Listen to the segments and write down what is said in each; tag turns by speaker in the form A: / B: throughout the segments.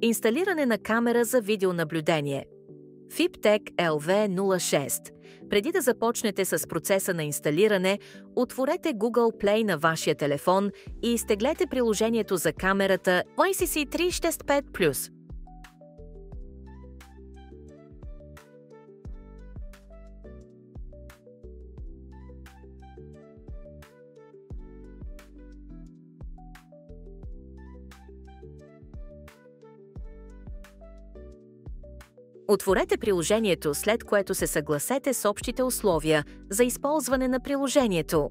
A: Инсталиране на камера за видеонаблюдение. FIPTEC LV06. Преди да започнете с процеса на инсталиране, отворете Google Play на вашия телефон и изтеглете приложението за камерата YCC365+. Отворете приложението, след което се съгласете с общите условия за използване на приложението.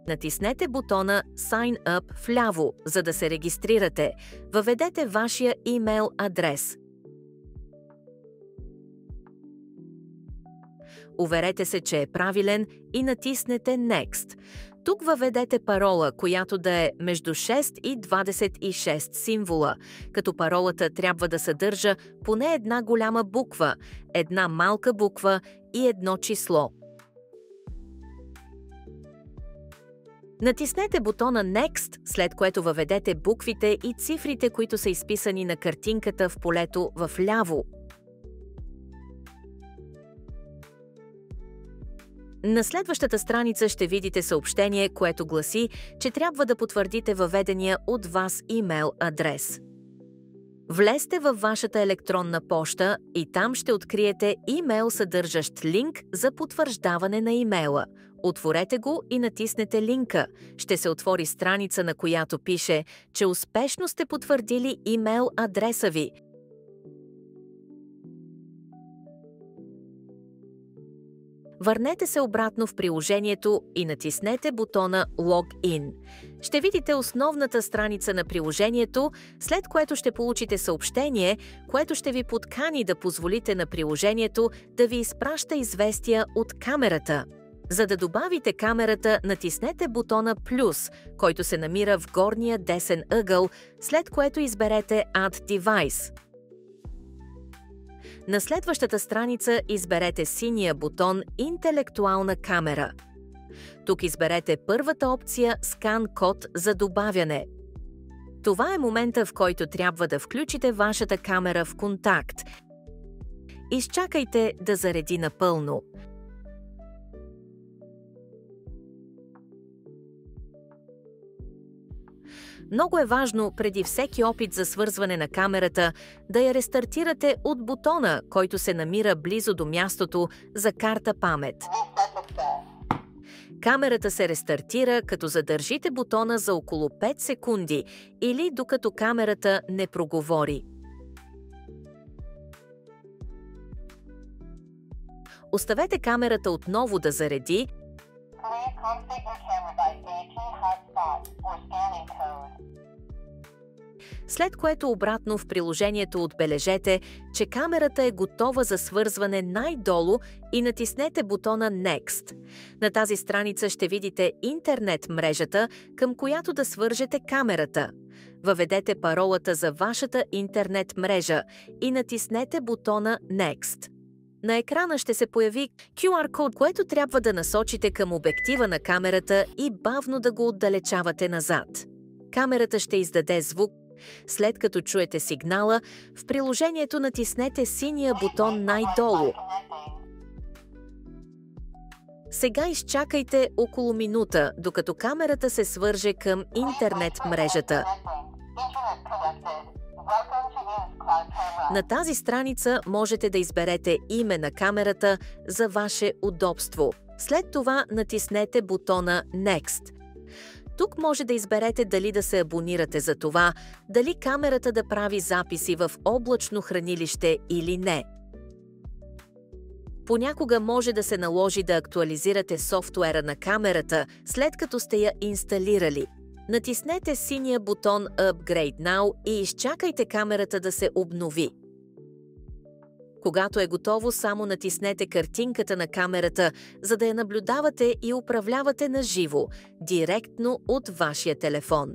A: Натиснете бутона Sign Up вляво, за да се регистрирате. Въведете вашия имейл адрес. Уверете се, че е правилен и натиснете Next. Тук въведете парола, която да е между 6 и 26 символа, като паролата трябва да съдържа поне една голяма буква, една малка буква и едно число. Натиснете бутона Next, след което въведете буквите и цифрите, които са изписани на картинката в полето вляво. На следващата страница ще видите съобщение, което гласи, че трябва да потвърдите въведения от вас имейл адрес. Влезте във вашата електронна поща и там ще откриете имейл, съдържащ линк за потвърждаване на имейла. Отворете го и натиснете линка. Ще се отвори страница, на която пише, че успешно сте потвърдили имейл адреса ви. Върнете се обратно в приложението и натиснете бутона Login. Ще видите основната страница на приложението, след което ще получите съобщение, което ще ви подкани да позволите на приложението да ви изпраща известия от камерата. За да добавите камерата, натиснете бутона плюс, който се намира в горния десен ъгъл, след което изберете Add Device. На следващата страница изберете синия бутон Интелектуална камера. Тук изберете първата опция Скан код за добавяне. Това е момента, в който трябва да включите вашата камера в контакт. Изчакайте да зареди напълно. Много е важно преди всеки опит за свързване на камерата да я рестартирате от бутона, който се намира близо до мястото за карта памет. Камерата се рестартира, като задържите бутона за около 5 секунди или докато камерата не проговори. Оставете камерата отново да зареди. След което обратно в приложението отбележете, че камерата е готова за свързване най-долу и натиснете бутона Next. На тази страница ще видите интернет мрежата, към която да свържете камерата. Въведете паролата за вашата интернет мрежа и натиснете бутона Next. На екрана ще се появи QR код, което трябва да насочите към обектива на камерата и бавно да го отдалечавате назад. Камерата ще издаде звук. След като чуете сигнала, в приложението натиснете синия бутон най-долу. Сега изчакайте около минута, докато камерата се свърже към интернет мрежата. На тази страница можете да изберете име на камерата за ваше удобство. След това натиснете бутона Next. Тук може да изберете дали да се абонирате за това, дали камерата да прави записи в облачно хранилище или не. Понякога може да се наложи да актуализирате софтуера на камерата, след като сте я инсталирали. Натиснете синия бутон Upgrade Now и изчакайте камерата да се обнови. Когато е готово, само натиснете картинката на камерата, за да я наблюдавате и управлявате на живо, директно от вашия телефон.